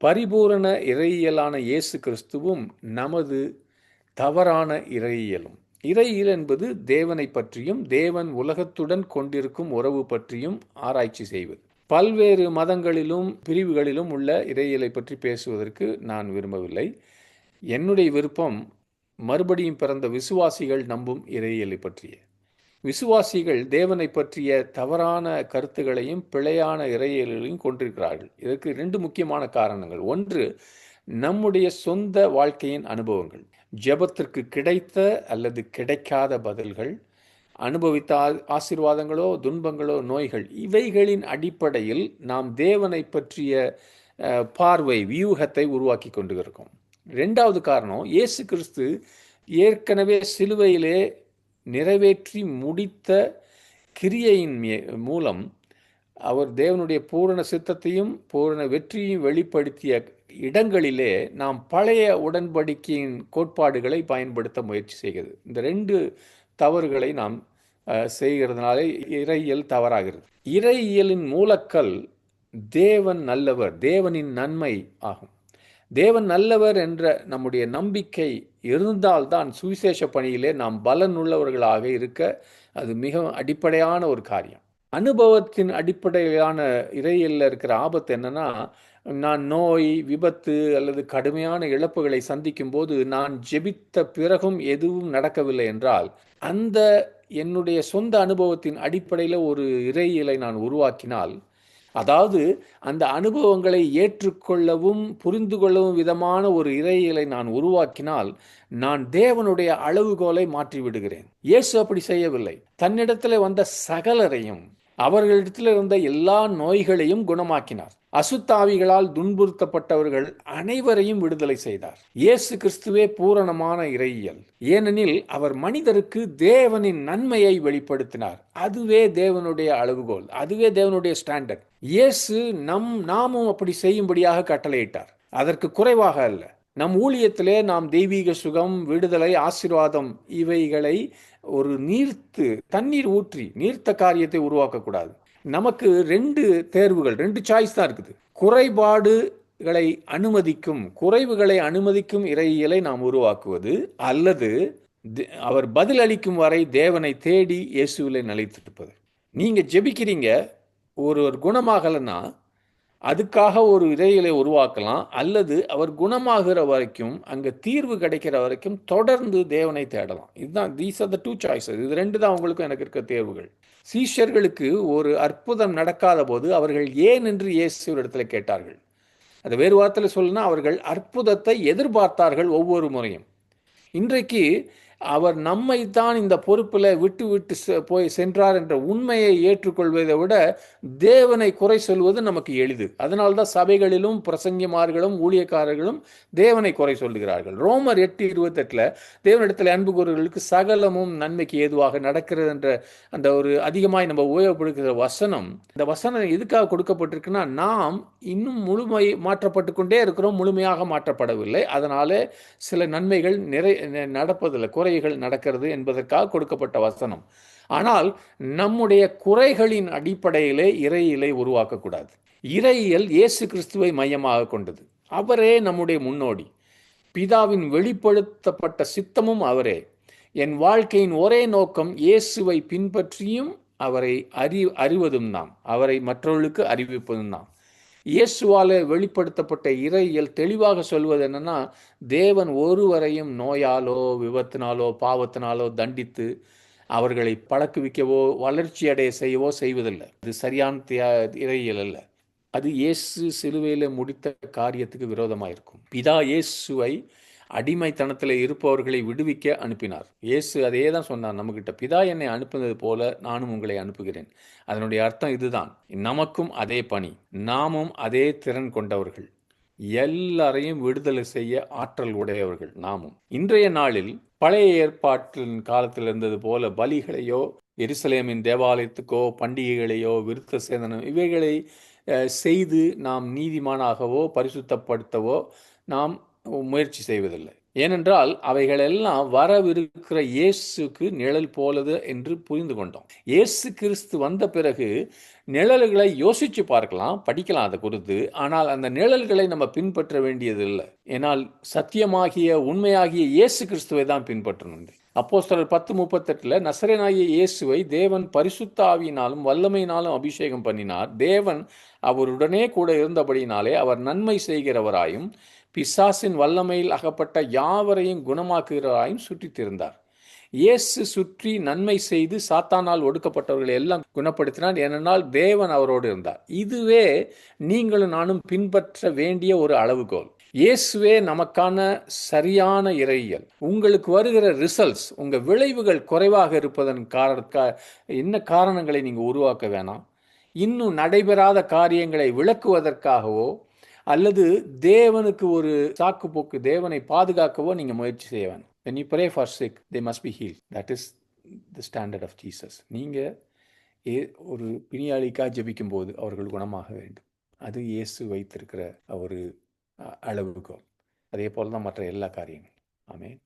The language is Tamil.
பரிபூரண இறையியலான இயேசு கிறிஸ்துவும் நமது தவறான இறையியலும். இறையியல் என்பது தேவனை பற்றியும் தேவன் உலகத்துடன் கொண்டிருக்கும் உறவு பற்றியும் ஆராய்ச்சி செய்வது. பல்வேறு மதங்களிலும் பிரிவுகளிலும் உள்ள இறையியலை பற்றி பேசுவதற்கு நான் விரும்பவில்லை. என்னுடைய விருப்பம் மறுபடியும் பிறந்த விசுவாசிகள் நம்பும் இறையியலை பற்றிய. விசுவாசிகள் தேவனை பற்றிய தவறான கருத்துகளையும் பிழையான இறையியல்களையும் கொண்டிருக்கிறார்கள். இதற்கு 2 முக்கியமான காரணங்கள். ஒன்று, நம்முடைய சொந்த வாழ்க்கையின் அனுபவங்கள், ஜெபத்திற்கு கிடைத்த அல்லது கிடைக்காத பதில்கள், அனுபவித்த ஆசீர்வாதங்களோ துன்பங்களோ நோய்கள், இவைகளின் அடிப்படையில் நாம் தேவனை பற்றிய பார்வை வியூகத்தை உருவாக்கி கொண்டு இருக்கோம். 2வது காரணம், இயேசு கிறிஸ்து ஏற்கனவே சிலுவையிலே நிறைவேற்றி முடித்த கிரியையின் மூலம் அவர் தேவனுடைய பூரண சித்தத்தையும் பூரண வெற்றியையும் வெளிப்படுத்திய இடங்களிலே நாம் பழைய உடன்படிக்கையின் கோட்பாடுகளை பயன்படுத்த முயற்சி செய்கிறது. இந்த 2 தவறுகளை நாம் செய்கிறதுனாலே இறையியல் தவறாகிறது. இறையியலின் மூலக்கல் தேவன் நல்லவர், தேவனின் நன்மை ஆகும். தேவன் நல்லவர் என்ற நம்முடைய நம்பிக்கை இருந்தால்தான் சுவிசேஷ பணியிலே நாம் பலனுள்ளவர்களாக இருக்க அது மிக அடிப்படையான ஒரு காரியம். அனுபவத்தின் அடிப்படையிலான இறையியலில் இருக்கிற ஆபத்து என்னன்னா, நான் நோய், விபத்து அல்லது கடுமையான இழப்புகளை சந்திக்கும் போது நான் ஜெபித்த பிறகும் எதுவும் நடக்கவில்லை என்றால், அந்த என்னுடைய சொந்த அனுபவத்தின் அடிப்படையில் ஒரு இறையியலை நான் உருவாக்கினால், அதாவது அந்த அனுபவங்களை ஏற்றுக்கொள்ளவும் புரிந்து கொள்ளவும் விதமான ஒரு இறையியலை நான் உருவாக்கினால், நான் தேவனுடைய அளவுகோலை மாற்றிவிடுகிறேன். இயேசு அப்படி செய்யவில்லை. தன்னிடத்தில் வந்த சகலரையும், அவர்களிடத்தில் இருந்த எல்லா நோய்களையும் குணமாக்கினார். அசுத்தாவிகளால் துன்புறுத்தப்பட்டவர்கள் அனைவரையும் விடுதலை செய்தார். இயேசு கிறிஸ்துவே பூரணமான இறையியல். ஏனெனில் அவர் மனிதருக்கு தேவனின் நன்மையை வெளிப்படுத்தினார். அதுவே தேவனுடைய அளவுகோல், அதுவே தேவனுடைய ஸ்டாண்டர்ட். இயேசு நாமும் அப்படி செய்யும்படியாக கட்டளையிட்டார், அதற்கு குறைவாக அல்ல. நம் ஊழியத்திலே நாம் தெய்வீக சுகம், விடுதலை, ஆசீர்வாதம் இவைகளை ஒரு தண்ணீர் ஊற்றி நீர்த்த காரியத்தை உருவாக்கக்கூடாது. நமக்கு 2 தேர்வுகள், 2 சாய்ஸ் தான் இருக்குது. குறைபாடுகளை குறைவுகளை அனுமதிக்கும் இறையியலை நாம் உருவாக்குவது, அல்லது அவர் பதிலளிக்கும் வரை தேவனை தேடி இயேசுவிலே நிலைத்திருப்பது. நீங்க ஜெபிக்கிறீங்க, ஒருவர் குணமாகலைன்னா அதுக்காக ஒரு இறையியலை உருவாக்கலாம், அல்லது அவர் குணமாகிற வரைக்கும், அங்கே தீர்வு கிடைக்கிற வரைக்கும் தொடர்ந்து தேவனை தேடலாம். இதுதான், தீஸ் ஆர் த 2 சாய்ஸஸ். இது 2 தான் உங்களுக்கும் எனக்கு இருக்க தேர்வுகள். சீஷர்களுக்கு ஒரு அற்புதம் நடக்காத போது அவர்கள் ஏன் என்று இயேசு இடத்துல கேட்டார்கள். அது வேறு வார்த்தையில் சொல்லணும்னா, அவர்கள் அற்புதத்தை எதிர்பார்த்தார்கள் ஒவ்வொரு முறையும். இன்றைக்கு அவர் நம்மை தான் இந்த பொறுப்பில் விட்டு போய் சென்றார் என்ற உண்மையை ஏற்றுக்கொள்வதை விட தேவனை குறை சொல்வது நமக்கு எளிது. அதனால்தான் சபைகளிலும் பிரசங்கிமார்களும் ஊழியக்காரர்களும் தேவனை குறை சொல்லுகிறார்கள். ரோமர் 8:28 தேவனிடத்தில் அன்பு கூறுவர்களுக்கு சகலமும் நன்மைக்கு ஏதுவாக நடக்கிறது என்ற அந்த ஒரு அதிகமாய் நம்ம உபயோகப்படுகிற வசனம், இந்த வசனம் எதுக்காக கொடுக்கப்பட்டிருக்குன்னா, நாம் இன்னும் மாற்றப்பட்டு கொண்டே இருக்கிறோம், முழுமையாக மாற்றப்படவில்லை. அதனால சில நன்மைகள் நடப்பதில்லை, குறைகள் நடக்கிறது என்பதற்காக கொடுக்கப்பட்ட வசனம். ஆனால் நம்முடைய குறைகளின் அடிப்படையிலே இறையியலை உருவாக்கக்கூடாது. இறையியல் இயேசு கிறிஸ்துவை மையமாக கொண்டது. அவரே நம்முடைய முன்னோடி. பிதாவின் வெளிப்படுத்தப்பட்ட சித்தமும் அவரே. என் வாழ்க்கையின் ஒரே நோக்கம் இயேசுவை பின்பற்றியும் அவரை அறிவதும் தான், அவரை மற்றவர்களுக்கு அறிவிப்பதும் தான். இயேசுவால வெளிப்படுத்தப்பட்ட இறையியல் தெளிவாக சொல்வது என்னன்னா, தேவன் ஒருவரையும் நோயாலோ விபத்தினாலோ பாவத்தினாலோ தண்டித்து அவர்களை பழக்குவிக்கவோ வளர்ச்சி அடைய செய்யவோ செய்வதில்லை. இது சரியான இறையியல் அல்ல. அது இயேசு சிலுவையில முடித்த காரியத்துக்கு விரோதமாக இருக்கும். பிதா இயேசுவை அடிமைத்தனத்தில் இருப்பவர்களை விடுவிக்க அனுப்பினார். இயேசு அதே தான் சொன்னார் நம்மகிட்ட, பிதா என்னை அனுப்புனது போல நானும் உங்களை அனுப்புகிறேன். அதனுடைய அர்த்தம் இதுதான். நமக்கும் அதே பணி, நாமும் அதே திறன் கொண்டவர்கள், எல்லாரையும் விடுதலை செய்ய ஆற்றல் உடையவர்கள் நாமும். இன்றைய நாளில் பழைய ஏற்பாட்டின் காலத்தில் இருந்தது போல பலிகளையோ எருசலேமின் தேவாலயத்துக்கோ பண்டிகைகளையோ விருத்த சேதனம் இவைகளை செய்து நாம் நீதிமானாகவோ பரிசுத்தப்படுத்தவோ நாம் முயற்சி செய்வதில்லை. ஏனென்றால் அவைகளெல்லாம் வரவிருக்கிற இயேசுக்கு நிழல் போலது என்று புரிந்து கொண்டோம். இயேசு கிறிஸ்து வந்த பிறகு நிழல்களை யோசிச்சு பார்க்கலாம், படிக்கலாம் அதை குறித்து. ஆனால் அந்த நிழல்களை நம்ம பின்பற்ற வேண்டியது இல்லை. ஏனால் சத்தியமாகிய உண்மையாகிய இயேசு கிறிஸ்துவை தான் பின்பற்றணும். அப்போஸ்தலர் 10:38 நசரேயனாகிய இயேசுவை தேவன் பரிசுத்த ஆவியினாலும் வல்லமையினாலும் அபிஷேகம் பண்ணினார். தேவன் அவருடனே கூட இருந்தபடியினாலே அவர் நன்மை செய்கிறவராயும் பிசாசின் வல்லமையில் அகப்பட்ட யாவரையும் குணமாக்குகிறவராயும் சுற்றித் திரிந்தார். இயேசு சுற்றி நன்மை செய்து சாத்தானால் ஒடுக்கப்பட்டவர்களை எல்லாம் குணப்படுத்தினார். ஏனென்றால் தேவன் அவரோடு இருந்தார். இதுவே நீங்களும் நானும் பின்பற்ற வேண்டிய ஒரு அளவுகோல். இயேசுவே நமக்கான சரியான இறையியல். உங்களுக்கு வருகிற ரிசல்ட்ஸ், உங்க விளைவுகள் குறைவாக இருப்பதன் என்ன காரணங்களை நீங்க உருவாக்க வேணாம். இன்னும் நடைபெறாத காரியங்களை விளக்குவதற்காகவோ அல்லது தேவனுக்கு ஒரு சாக்கு போக்கு, தேவனை பாதுகாக்கவோ நீங்க முயற்சி செய்ய வேணும். When you pray for sick, they must be healed. That is the standard of Jesus. நீங்க ஒரு பிணியாளிக்காக ஜெபிக்கும் போது அவர்கள் குணமாக வேண்டும். அது இயேசு வைத்திருக்கிற ஒரு அளவுகோல். அதே போல தான் மற்ற எல்லா காரியங்களும். ஆமென்.